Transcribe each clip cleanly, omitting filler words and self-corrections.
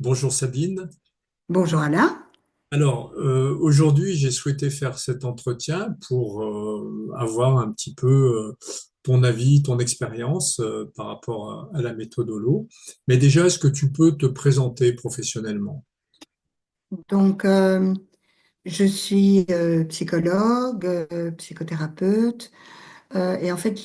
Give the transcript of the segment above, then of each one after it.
Bonjour Sabine. Bonjour Alain. Alors, aujourd'hui, j'ai souhaité faire cet entretien pour avoir un petit peu ton avis, ton expérience par rapport à la méthode Holo. Mais déjà, est-ce que tu peux te présenter professionnellement? Donc, je suis psychologue, psychothérapeute, et en fait,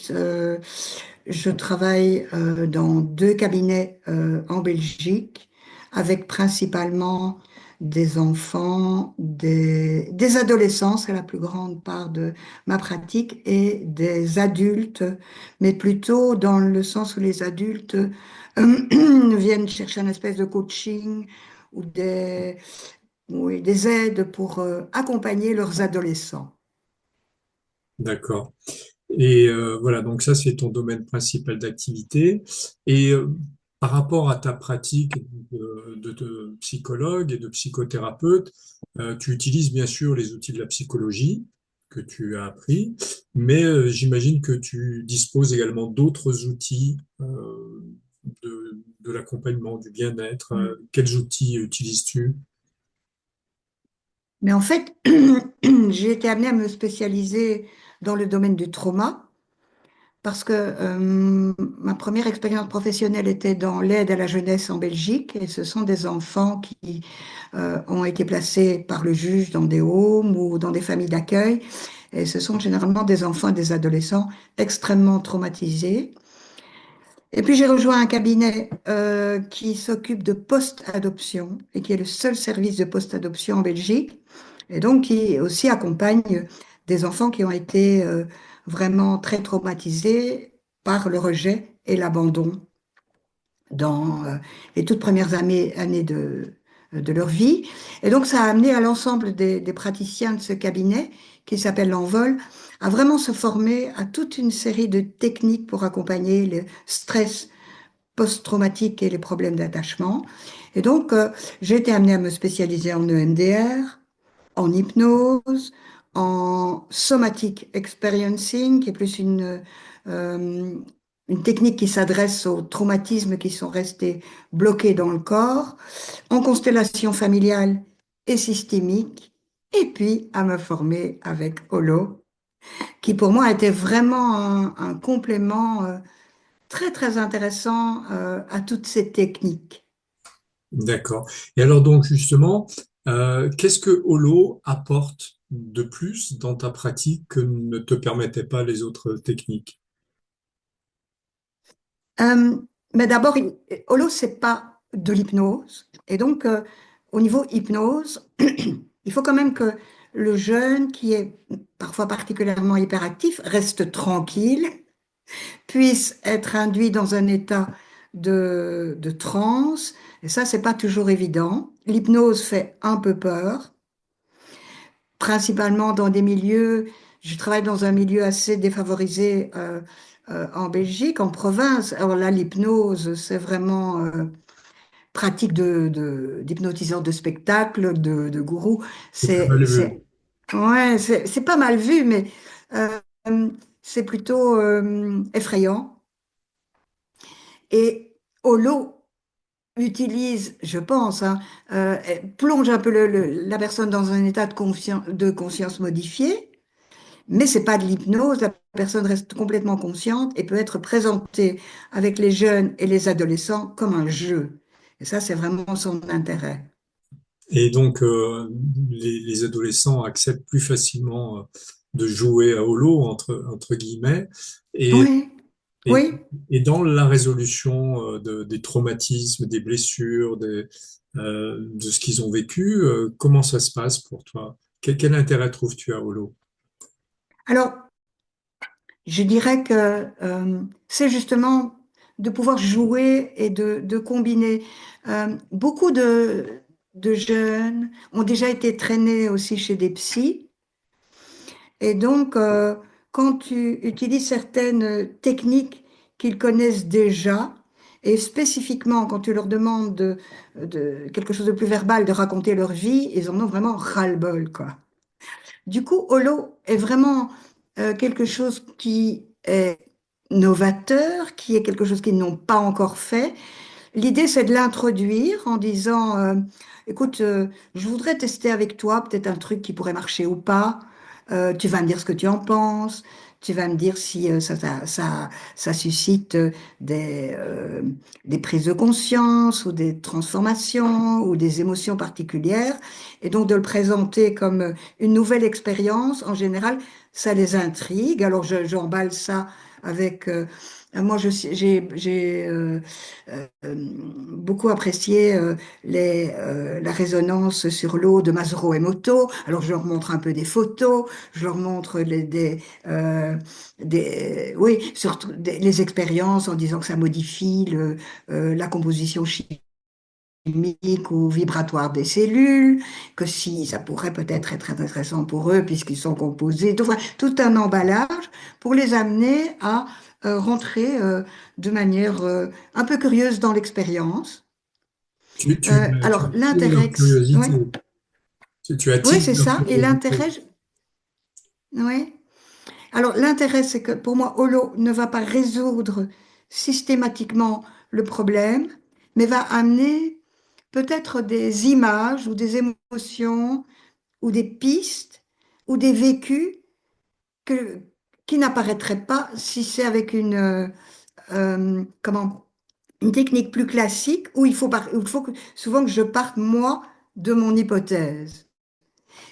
je travaille dans deux cabinets en Belgique, avec principalement des enfants, des adolescents, c'est la plus grande part de ma pratique, et des adultes, mais plutôt dans le sens où les adultes viennent chercher un espèce de coaching ou oui, des aides pour accompagner leurs adolescents. D'accord. Et voilà, donc ça, c'est ton domaine principal d'activité. Et par rapport à ta pratique de psychologue et de psychothérapeute, tu utilises bien sûr les outils de la psychologie que tu as appris, mais j'imagine que tu disposes également d'autres outils de l'accompagnement, du bien-être. Mm. Quels outils utilises-tu? Mais en fait, j'ai été amenée à me spécialiser dans le domaine du trauma parce que ma première expérience professionnelle était dans l'aide à la jeunesse en Belgique et ce sont des enfants qui ont été placés par le juge dans des homes ou dans des familles d'accueil et ce sont généralement des enfants et des adolescents extrêmement traumatisés. Et puis j'ai rejoint un cabinet qui s'occupe de post-adoption et qui est le seul service de post-adoption en Belgique et donc qui aussi accompagne des enfants qui ont été vraiment très traumatisés par le rejet et l'abandon dans les toutes premières années de leur vie. Et donc, ça a amené à l'ensemble des praticiens de ce cabinet, qui s'appelle l'Envol, à vraiment se former à toute une série de techniques pour accompagner le stress post-traumatique et les problèmes d'attachement. Et donc, j'ai été amenée à me spécialiser en EMDR, en hypnose, en somatic experiencing, qui est plus euh, une technique qui s'adresse aux traumatismes qui sont restés bloqués dans le corps, en constellation familiale et systémique, et puis à me former avec Holo, qui pour moi était vraiment un complément très très intéressant à toutes ces techniques. D'accord. Et alors donc justement, qu'est-ce que Holo apporte de plus dans ta pratique que ne te permettaient pas les autres techniques? Euh, mais d'abord, Holo, c'est pas de l'hypnose. Et donc, au niveau hypnose, il faut quand même que le jeune, qui est parfois particulièrement hyperactif, reste tranquille, puisse être induit dans un état de transe. Et ça, c'est pas toujours évident. L'hypnose fait un peu peur, principalement dans des milieux. Je travaille dans un milieu assez défavorisé en Belgique, en province. Alors là, l'hypnose, c'est vraiment pratique d'hypnotiseurs de spectacle, de gourou. C'est très mal vu. Ouais, c'est pas mal vu, mais euh, c'est plutôt effrayant. Et Holo utilise, je pense, hein, plonge un peu la personne dans un état de conscience modifié. Mais c'est pas de l'hypnose, la personne reste complètement consciente et peut être présentée avec les jeunes et les adolescents comme un jeu. Et ça, c'est vraiment son intérêt. Et donc les adolescents acceptent plus facilement de jouer à Holo entre guillemets et, Oui, et, oui. et dans la résolution des traumatismes, des blessures, de ce qu'ils ont vécu, comment ça se passe pour toi? Quel intérêt trouves-tu à Holo? Alors, je dirais que c'est justement de pouvoir jouer et de combiner. Beaucoup de jeunes ont déjà été traînés aussi chez des psys. Et donc, quand tu utilises certaines techniques qu'ils connaissent déjà, et spécifiquement quand tu leur demandes de quelque chose de plus verbal, de raconter leur vie, ils en ont vraiment ras-le-bol, quoi. Du coup, Holo est vraiment quelque chose qui est novateur, qui est quelque chose qu'ils n'ont pas encore fait. l'idée, c'est de l'introduire en disant, écoute, je voudrais tester avec toi peut-être un truc qui pourrait marcher ou pas. Tu vas me dire ce que tu en penses. Tu vas me dire si ça suscite des prises de conscience ou des transformations ou des émotions particulières. Et donc de le présenter comme une nouvelle expérience, en général, ça les intrigue. Alors j'emballe ça avec... moi, j'ai beaucoup apprécié la résonance sur l'eau de Masaru Emoto. Alors, je leur montre un peu des photos, je leur montre oui, surtout les expériences en disant que ça modifie la composition chimique ou vibratoire des cellules, que si ça pourrait peut-être être intéressant pour eux puisqu'ils sont composés, tout un emballage pour les amener à rentrer de manière un peu curieuse dans l'expérience. Tu Alors, attises leur ouais, curiosité. Tu oui, attises c'est leur ça. Et curiosité. ouais. Alors, l'intérêt, c'est que pour moi, Holo ne va pas résoudre systématiquement le problème, mais va amener peut-être des images ou des émotions ou des pistes ou des vécus que, qui n'apparaîtraient pas si c'est avec comment, une technique plus classique où il faut souvent que je parte, moi, de mon hypothèse.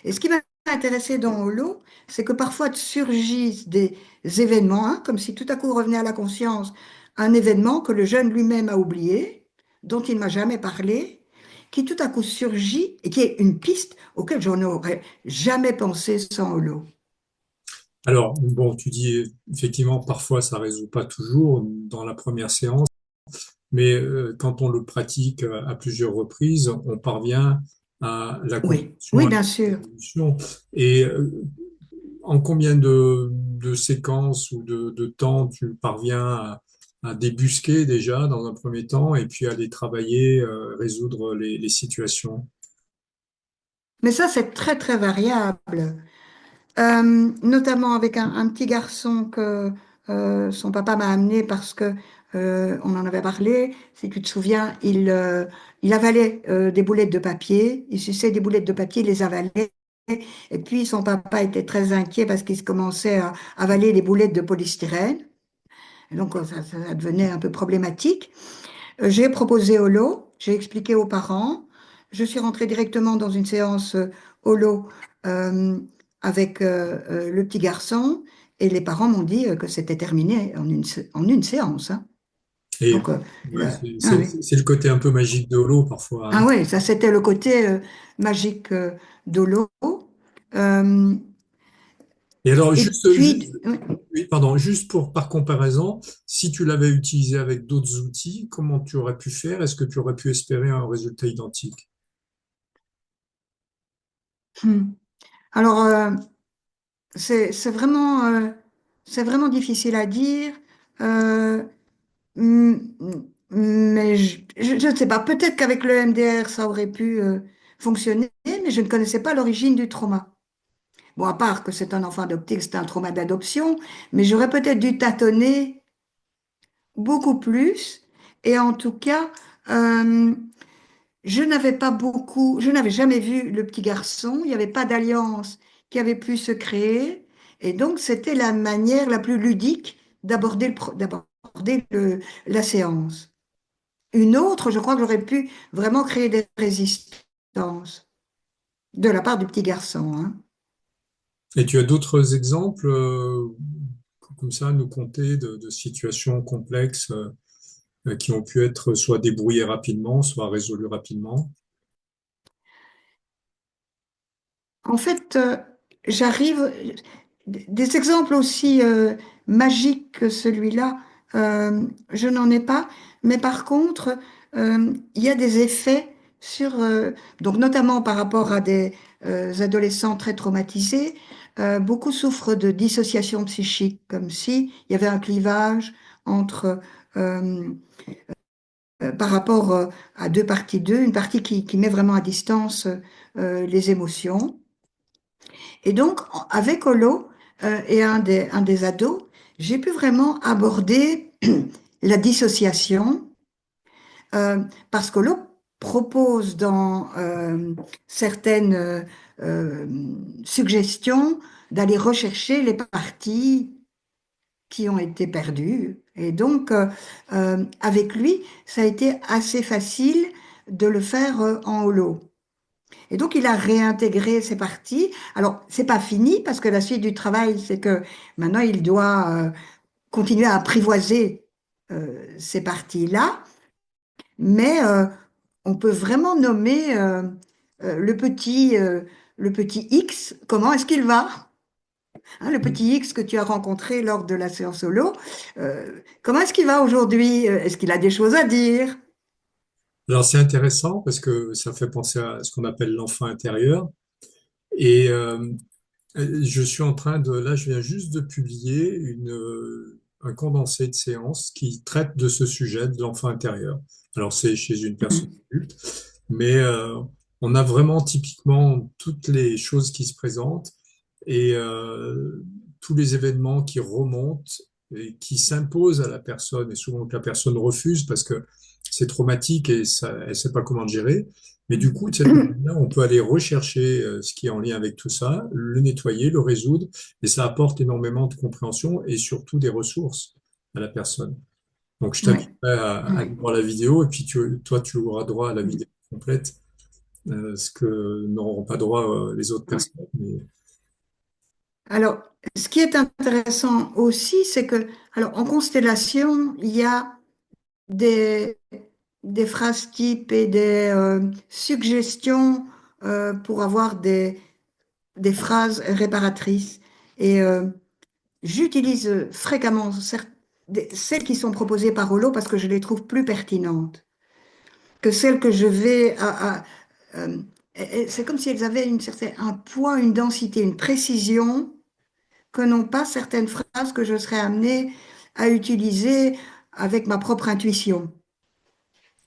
Et ce qui m'a intéressé dans Holo, c'est que parfois surgissent des événements, hein, comme si tout à coup revenait à la conscience un événement que le jeune lui-même a oublié, dont il ne m'a jamais parlé, qui tout à coup surgit et qui est une piste auquel je n'aurais jamais pensé sans Holo. Alors, bon, tu dis effectivement, parfois ça résout pas toujours dans la première séance, mais quand on le pratique à plusieurs reprises, on parvient à la Oui, compréhension, oui, à la bien sûr. résolution. Et en combien de séquences ou de temps tu parviens à débusquer déjà dans un premier temps et puis à les travailler, résoudre les situations? Mais ça, c'est très, très variable. Notamment avec un petit garçon que son papa m'a amené parce que on en avait parlé. Si tu te souviens, il avalait des boulettes de papier, il suçait des boulettes de papier, il les avalait. Et puis son papa était très inquiet parce qu'il commençait à avaler des boulettes de polystyrène. Et donc ça devenait un peu problématique. J'ai proposé Holo, j'ai expliqué aux parents. Je suis rentrée directement dans une séance Holo euh, avec le petit garçon et les parents m'ont dit que c'était terminé en une séance, hein. Et Donc, ouais, ah oui, c'est le côté un peu magique de l'eau parfois, ah hein. ouais, ça c'était le côté magique d'Holo. Euh, Et alors, et puis, oui, pardon, juste pour par comparaison, si tu l'avais utilisé avec d'autres outils, comment tu aurais pu faire? Est-ce que tu aurais pu espérer un résultat identique? hmm. Alors, c'est vraiment difficile à dire. Euh, Mm, mais je ne sais pas, peut-être qu'avec le MDR, ça aurait pu fonctionner, mais je ne connaissais pas l'origine du trauma. Bon, à part que c'est un enfant adopté, que c'est un trauma d'adoption, mais j'aurais peut-être dû tâtonner beaucoup plus. Et en tout cas, euh, je n'avais jamais vu le petit garçon, il n'y avait pas d'alliance qui avait pu se créer. Et donc, c'était la manière la plus ludique d'aborder la séance. Une autre, je crois que j'aurais pu vraiment créer des résistances de la part du petit garçon, hein. Et tu as d'autres exemples comme ça à nous conter de situations complexes qui ont pu être soit débrouillées rapidement, soit résolues rapidement? En fait, j'arrive, des exemples aussi magiques que celui-là, je n'en ai pas, mais par contre, il y a des effets donc notamment par rapport à des adolescents très traumatisés, beaucoup souffrent de dissociation psychique, comme si il y avait un clivage entre euh, par rapport à deux parties d'eux, une partie qui met vraiment à distance les émotions. Et donc, avec Olo et un des ados, j'ai pu vraiment aborder la dissociation euh, parce que l'on propose dans certaines euh, suggestions d'aller rechercher les parties qui ont été perdues. Et donc, avec lui, ça a été assez facile de le faire en holo. Et donc, il a réintégré ces parties. Alors, c'est pas fini parce que la suite du travail, c'est que maintenant, il doit continuer à apprivoiser ces parties-là. Mais on peut vraiment nommer euh, le petit, euh, le petit X. Comment est-ce qu'il va? Hein, le petit X que tu as rencontré lors de la séance solo. Comment est-ce qu'il va aujourd'hui? Est-ce qu'il a des choses à dire? Alors c'est intéressant parce que ça fait penser à ce qu'on appelle l'enfant intérieur. Et je suis en train de, là, je viens juste de publier un condensé de séance qui traite de ce sujet de l'enfant intérieur. Alors c'est chez une personne adulte, mais on a vraiment typiquement toutes les choses qui se présentent et tous les événements qui remontent et qui s'imposent à la personne et souvent que la personne refuse parce que c'est traumatique et ça, elle sait pas comment le gérer. Mais du coup, de cette manière-là, on peut aller rechercher ce qui est en lien avec tout ça, le nettoyer, le résoudre, et ça apporte énormément de compréhension et surtout des ressources à la personne. Donc, je Oui, t'inviterai à aller oui. voir la vidéo, et puis toi, tu auras droit à la vidéo complète, ce que n'auront pas droit les autres personnes. Alors, ce qui est intéressant aussi, c'est que, alors, en constellation, il y a des, des phrases types et des suggestions pour avoir des phrases réparatrices. Et j'utilise fréquemment celles qui sont proposées par Rollo parce que je les trouve plus pertinentes que celles que je vais euh, c'est comme si elles avaient un poids, une densité, une précision que n'ont pas certaines phrases que je serais amenée à utiliser avec ma propre intuition.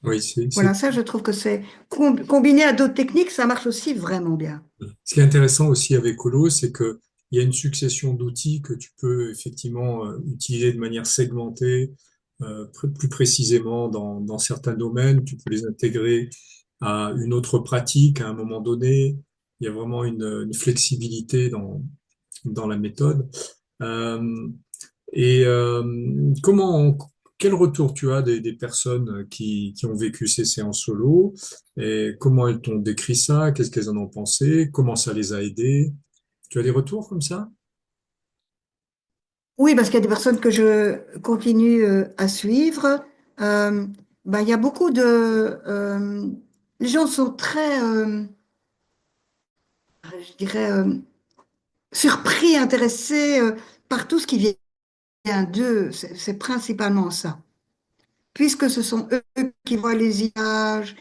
Oui, Voilà, ça, je trouve que c'est combiné à d'autres techniques, ça marche aussi vraiment bien. ce qui est intéressant aussi avec Holo, c'est que il y a une succession d'outils que tu peux effectivement utiliser de manière segmentée, plus précisément dans certains domaines. Tu peux les intégrer à une autre pratique à un moment donné. Il y a vraiment une flexibilité dans la méthode. Euh, et comment, quel retour tu as des personnes qui ont vécu ces séances solo et comment elles t'ont décrit ça? Qu'est-ce qu'elles en ont pensé? Comment ça les a aidées? Tu as des retours comme ça? Oui, parce qu'il y a des personnes que je continue à suivre. Ben, il y a beaucoup de... les gens sont très, je dirais, surpris, intéressés par tout ce qui vient d'eux. C'est principalement ça. Puisque ce sont eux qui voient les images,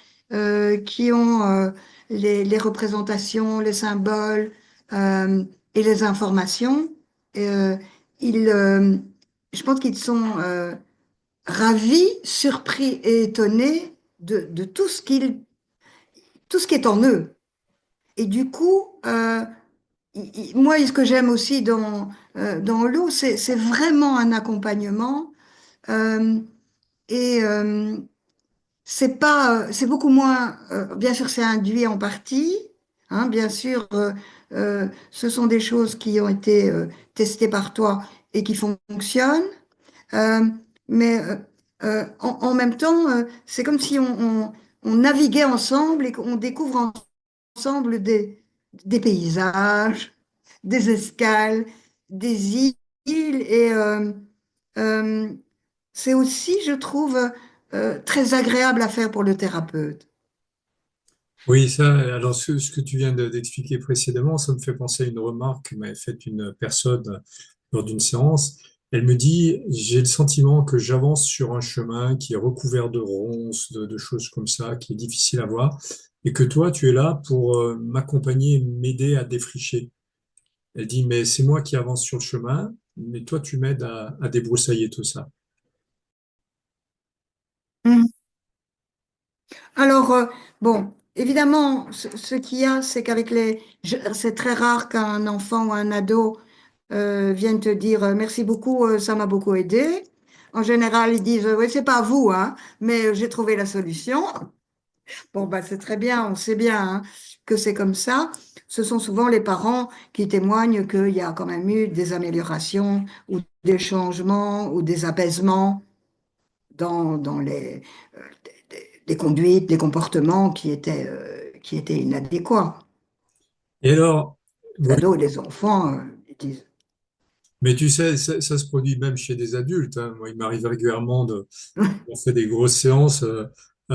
qui ont les représentations, les symboles et les informations, euh, ils, je pense qu'ils sont ravis, surpris et étonnés de tout ce qui est en eux. Et du coup, moi, ce que j'aime aussi dans l'eau, c'est vraiment un accompagnement. euh, et c'est beaucoup moins, bien sûr, c'est induit en partie, hein, bien sûr, ce sont des choses qui ont été testées par toi et qui fonctionnent, euh, mais en même temps, c'est comme si on naviguait ensemble et qu'on découvre ensemble des paysages, des escales, des îles et euh, c'est aussi, je trouve, très agréable à faire pour le thérapeute. Oui, ça, alors ce que tu viens d'expliquer précédemment, ça me fait penser à une remarque que m'avait faite une personne lors d'une séance. Elle me dit, j'ai le sentiment que j'avance sur un chemin qui est recouvert de ronces, de choses comme ça, qui est difficile à voir, et que toi, tu es là pour m'accompagner, et m'aider à défricher. Elle dit, mais c'est moi qui avance sur le chemin, mais toi, tu m'aides à débroussailler tout ça. Mhm. Alors, bon, évidemment, ce qu'il y a, c'est qu'avec c'est très rare qu'un enfant ou un ado vienne te dire merci beaucoup, ça m'a beaucoup aidé. En général, ils disent, oui, c'est pas vous, hein, mais j'ai trouvé la solution. Bon, bah, c'est très bien, on sait bien hein, que c'est comme ça. Ce sont souvent les parents qui témoignent qu'il y a quand même eu des améliorations ou des changements ou des apaisements dans euh, les conduites, les comportements qui étaient inadéquats. Et alors, Les oui, ados et les enfants, ils disent, mais tu sais, ça se produit même chez des adultes, hein. Moi, il m'arrive régulièrement on fait des grosses séances, et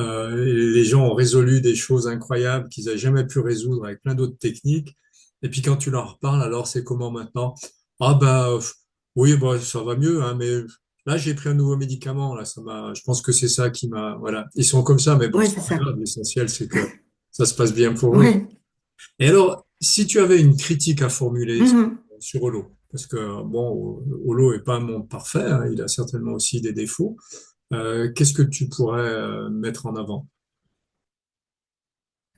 les gens ont résolu des choses incroyables qu'ils n'avaient jamais pu résoudre avec plein d'autres techniques. Et puis quand tu leur parles, alors c'est comment maintenant? Ah bah oui, bah, ça va mieux, hein, mais là j'ai pris un nouveau médicament, là je pense que c'est ça qui m'a, voilà. Ils sont comme ça, mais bon, oui, c'est c'est pas ça. grave. L'essentiel c'est que ça se passe bien pour eux. Oui. Et alors, si tu avais une critique à formuler Mhm. sur Holo, parce que bon, Holo est pas un monde parfait, hein, il a certainement aussi des défauts. Qu'est-ce que tu pourrais mettre en avant?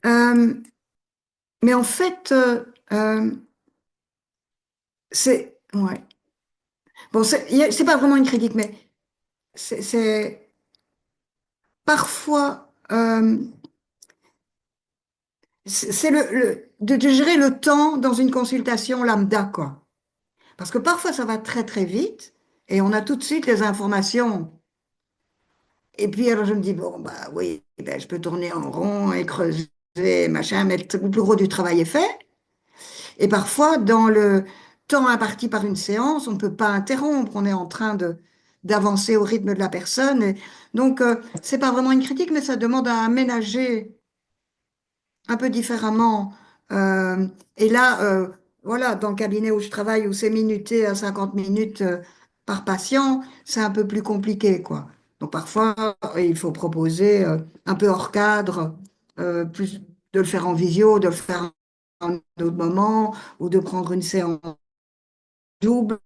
Euh, mais en fait, c'est ouais. Bon, c'est pas vraiment une critique, mais c'est parfois c'est de gérer le temps dans une consultation lambda, quoi. Parce que parfois ça va très très vite et on a tout de suite les informations. Et puis alors je me dis bon bah oui, ben, je peux tourner en rond et creuser machin, mais le plus gros du travail est fait. Et parfois dans le temps imparti par une séance, on ne peut pas interrompre. On est en train de d'avancer au rythme de la personne. Et donc c'est pas vraiment une critique, mais ça demande à aménager un peu différemment. Euh, et là, voilà, dans le cabinet où je travaille, où c'est minuté à 50 minutes par patient, c'est un peu plus compliqué, quoi. Donc parfois, il faut proposer un peu hors cadre, plus de le faire en visio, de le faire en d'autres moments, ou de prendre une séance double.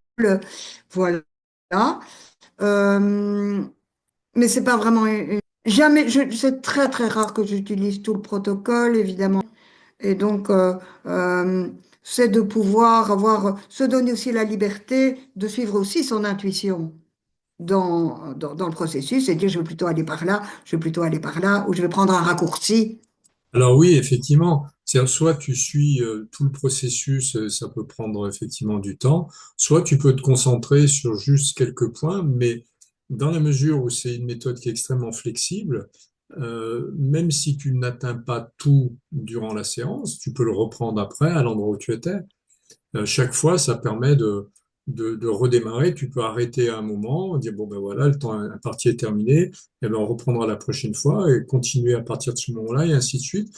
Voilà. Euh, mais c'est pas vraiment jamais. C'est très très rare que j'utilise tout le protocole, évidemment. Et donc, euh, c'est de pouvoir se donner aussi la liberté de suivre aussi son intuition dans le processus et dire je vais plutôt aller par là, je vais plutôt aller par là, ou je vais prendre un raccourci. Alors oui, effectivement, c'est soit tu suis tout le processus, ça peut prendre effectivement du temps, soit tu peux te concentrer sur juste quelques points, mais dans la mesure où c'est une méthode qui est extrêmement flexible, même si tu n'atteins pas tout durant la séance, tu peux le reprendre après à l'endroit où tu étais. Chaque fois, ça permet de redémarrer. Tu peux arrêter à un moment, dire bon ben voilà, le temps imparti est terminé, et ben on reprendra la prochaine fois et continuer à partir de ce moment-là et ainsi de suite.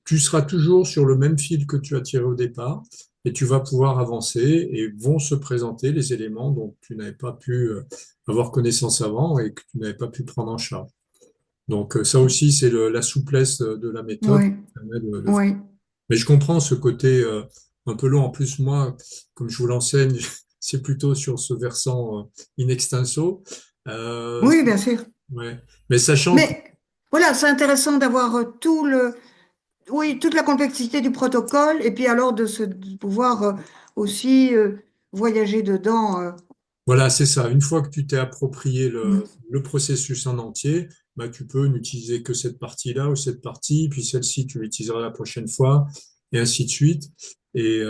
Tu seras toujours sur le même fil que tu as tiré au départ et tu vas pouvoir avancer et vont se présenter les éléments dont tu n'avais pas pu avoir connaissance avant et que tu n'avais pas pu prendre en charge. Donc ça aussi, c'est la souplesse de la méthode qui Oui, permet oui, mais je comprends ce côté un peu long. En plus, moi, comme je vous l'enseigne, c'est plutôt sur ce versant in extenso. Euh, oui, bien sûr. ouais. Mais sachant que, Mais voilà, c'est intéressant d'avoir oui, toute la complexité du protocole et puis alors de pouvoir aussi voyager dedans. voilà, c'est ça. Une fois que tu t'es approprié Mm. le processus en entier, bah, tu peux n'utiliser que cette partie-là ou cette partie, puis celle-ci, tu l'utiliseras la prochaine fois, et ainsi de suite. Et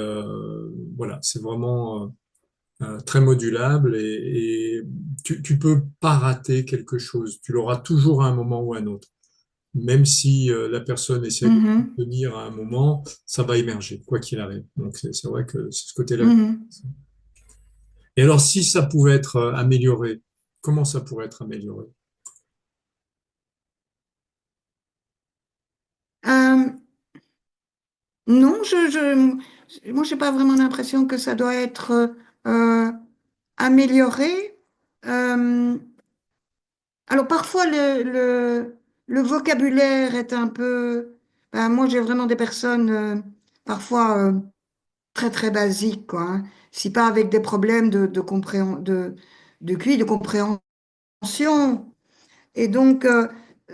voilà, c'est vraiment très modulable et tu peux pas rater quelque chose. Tu l'auras toujours à un moment ou à un autre. Même si la personne essaie de Mhm. tenir à un moment, ça va émerger, quoi qu'il arrive. Donc c'est vrai que c'est ce côté-là. Mhm. Et alors, si ça pouvait être amélioré, comment ça pourrait être amélioré? Euh, non, moi, j'ai pas vraiment l'impression que ça doit être euh, amélioré. Euh, alors parfois le vocabulaire est un peu. Ben, moi, j'ai vraiment des personnes parfois très très basiques, quoi. Hein. Si pas avec des problèmes de QI, de compréhension. Et donc,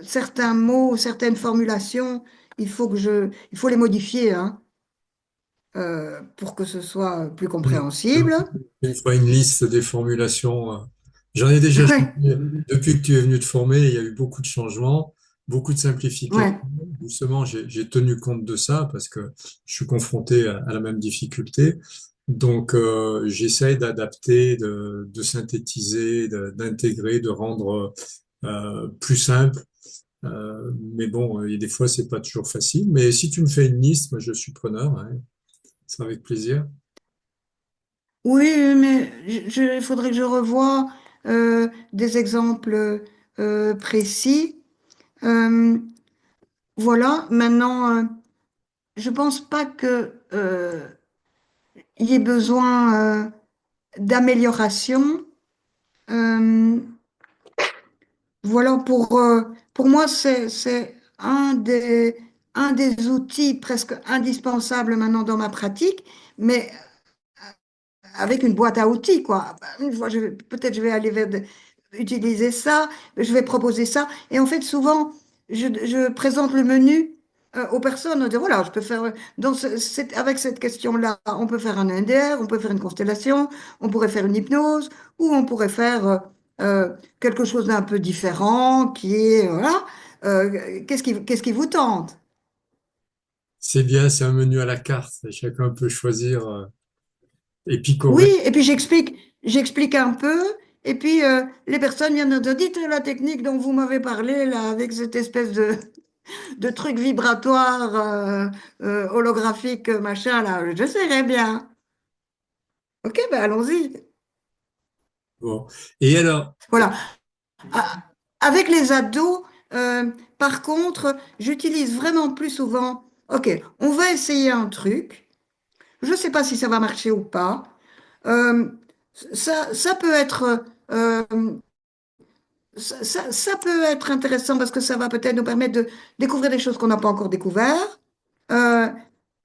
certains mots, certaines formulations, il faut les modifier, hein, pour que ce soit plus Hmm. compréhensible. Il faudrait une liste des formulations. J'en ai déjà changé. Ouais, Depuis que tu es venu te former, il y a eu beaucoup de changements, beaucoup de simplifications. ouais. Justement, j'ai tenu compte de ça parce que je suis confronté à la même difficulté. Donc, j'essaye d'adapter, de synthétiser, d'intégrer, de rendre plus simple. Mais bon, il y a des fois, c'est pas toujours facile. Mais si tu me fais une liste, moi, je suis preneur, hein. Ça sera avec plaisir. Oui, mais il faudrait que je revoie des exemples précis. Euh, voilà, maintenant, je pense pas que il y ait besoin d'amélioration. Euh, voilà, pour moi, c'est un des outils presque indispensables maintenant dans ma pratique, mais avec une boîte à outils, quoi. Une fois, peut-être je vais aller utiliser ça, je vais proposer ça. Et en fait, souvent, je présente le menu aux personnes. On dit, voilà, je peux faire. Donc, avec cette question-là, on peut faire un NDR, on peut faire une constellation, on pourrait faire une hypnose, ou on pourrait faire quelque chose d'un peu différent qui est, voilà. Qu'est-ce qui vous tente? C'est bien, c'est un menu à la carte. Chacun peut choisir et Oui, picorer. et puis j'explique un peu, et puis les personnes viennent de dire, dites la technique dont vous m'avez parlé, là, avec cette espèce de truc vibratoire, holographique, machin, là, je serais bien. Ok, ben allons-y. Bon. Et alors, Voilà. Ah, avec les ados, par contre, j'utilise vraiment plus souvent, ok, on va essayer un truc, je ne sais pas si ça va marcher ou pas. Euh, ça peut être euh, ça peut être intéressant parce que ça va peut-être nous permettre de découvrir des choses qu'on n'a pas encore découvertes. Euh,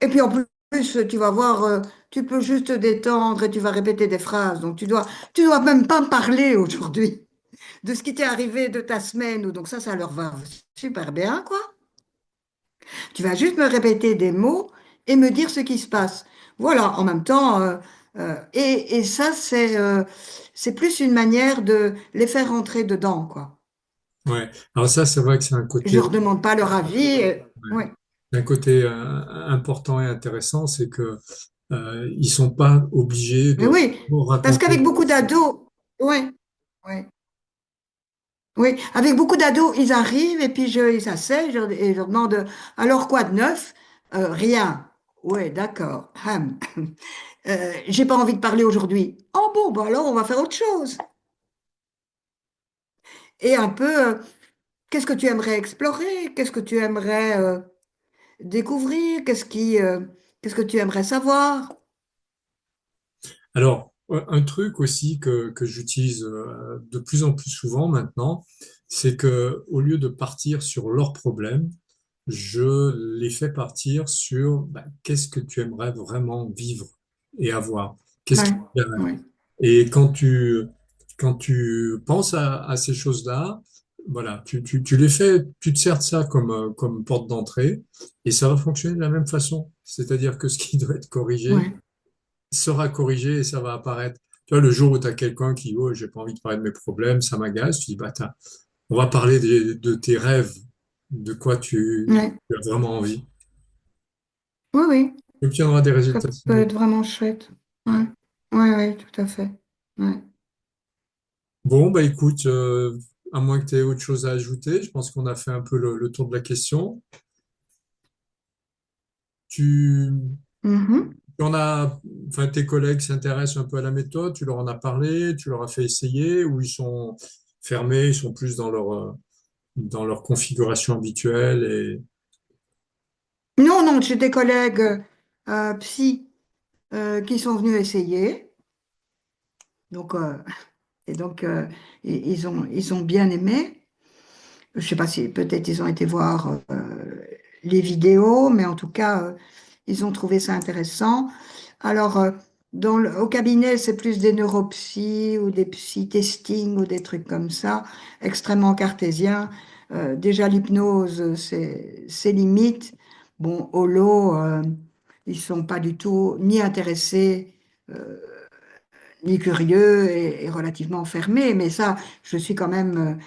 et puis en plus, tu vas voir, tu peux juste te détendre et tu vas répéter des phrases. Donc tu dois même pas parler aujourd'hui de ce qui t'est arrivé de ta semaine. Ou donc ça leur va super bien, quoi. Tu vas juste me répéter des mots et me dire ce qui se passe. Voilà, en même temps, et ça, c'est plus une manière de les faire rentrer dedans, quoi. ouais. Alors ça, c'est vrai que c'est Je leur demande pas leur avis. ouais, Ouais. un côté important et intéressant, c'est que ils sont pas obligés Mais de oui, parce raconter. qu'avec beaucoup d'ados, ouais, ouais, oui, avec beaucoup d'ados, ils arrivent et puis ils s'asseyent et je leur demande alors quoi de neuf? Rien. Ouais, d'accord. J'ai pas envie de parler aujourd'hui. Oh bon, bah alors on va faire autre chose. Et un peu, qu'est-ce que tu aimerais explorer? Qu'est-ce que tu aimerais découvrir? Qu'est-ce que tu aimerais savoir? Alors, un truc aussi que j'utilise de plus en plus souvent maintenant, c'est que au lieu de partir sur leurs problèmes, je les fais partir sur bah, qu'est-ce que tu aimerais vraiment vivre et avoir. Qu'est-ce qui Ouais, te plairait. ouais, Et quand tu penses à ces choses-là, voilà, tu les fais, tu te sers de ça comme porte d'entrée et ça va fonctionner de la même façon. C'est-à-dire que ce qui doit être corrigé ouais, sera corrigé et ça va apparaître. Tu vois, le jour où tu as quelqu'un qui, oh, j'ai pas envie de parler de mes problèmes, ça m'agace, tu dis, bah, on va parler de tes rêves, de quoi ouais. tu as vraiment envie. Oui, oui, Tu obtiendras des ça résultats peut similaires. être vraiment chouette. Ouais, ouais, ouais, tout à fait. Ouais. Bon, bah écoute, à moins que tu aies autre chose à ajouter, je pense qu'on a fait un peu le tour de la question. Tu, Mhm. tu en as, enfin, tes collègues s'intéressent un peu à la méthode, tu leur en as parlé, tu leur as fait essayer, ou ils sont fermés, ils sont plus dans leur configuration habituelle et Non, non, j'ai des collègues psy qui sont venus essayer. Donc, et donc, ils ont bien aimé. Je sais pas si peut-être ils ont été voir les vidéos, mais en tout cas, ils ont trouvé ça intéressant. Alors, au cabinet, c'est plus des neuropsies ou des psy-testing ou des trucs comme ça, extrêmement cartésiens. Déjà, l'hypnose, c'est limite. Bon, holo, ils sont pas du tout ni intéressés ni curieux et relativement fermé, mais ça, je suis quand même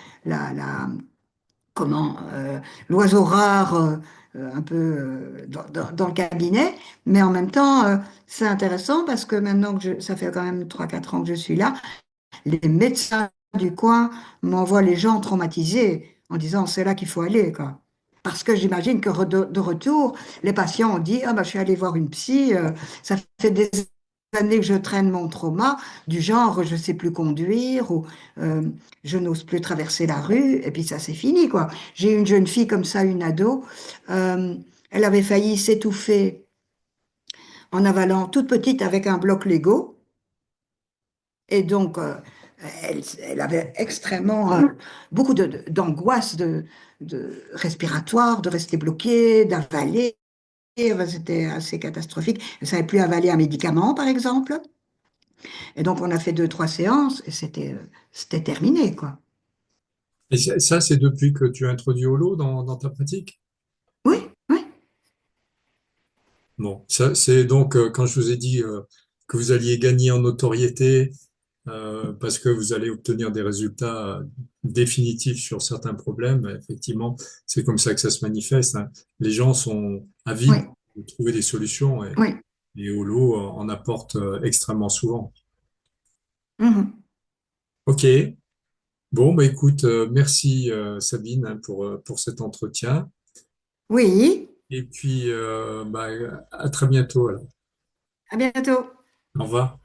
comment, l'oiseau rare un peu dans le cabinet, mais en même temps, c'est intéressant parce que maintenant que ça fait quand même 3 4 ans que je suis là, les médecins du coin m'envoient les gens traumatisés en disant c'est là qu'il faut aller, quoi. Parce que j'imagine que de retour, les patients ont dit, ah bah, je suis allé voir une psy, ça fait des années que je traîne mon trauma, du genre je sais plus conduire ou euh, je n'ose plus traverser la rue, et puis ça c'est fini, quoi. J'ai une jeune fille comme ça, une ado, euh, elle avait failli s'étouffer en avalant toute petite avec un bloc Lego. Et donc, elle avait extrêmement beaucoup d'angoisse respiratoire, de rester bloquée, d'avaler. C'était assez catastrophique. Elle ne savait plus avaler un médicament, par exemple. Et donc, on a fait 2 3 séances et c'était terminé, quoi. Et ça, c'est depuis que tu as introduit Holo dans ta pratique? Oui, oui, Bon, ça, c'est donc quand je vous ai dit que vous alliez gagner en notoriété parce que vous allez obtenir des résultats définitifs sur certains problèmes, effectivement, c'est comme ça que ça se manifeste, hein. Les gens sont oui, avides de trouver des solutions oui. et Holo en apporte extrêmement souvent. Mhm. Ok, bon, bah écoute, merci Sabine hein, pour cet entretien. Oui, Et puis, bah, à très bientôt alors. à bientôt. Au revoir.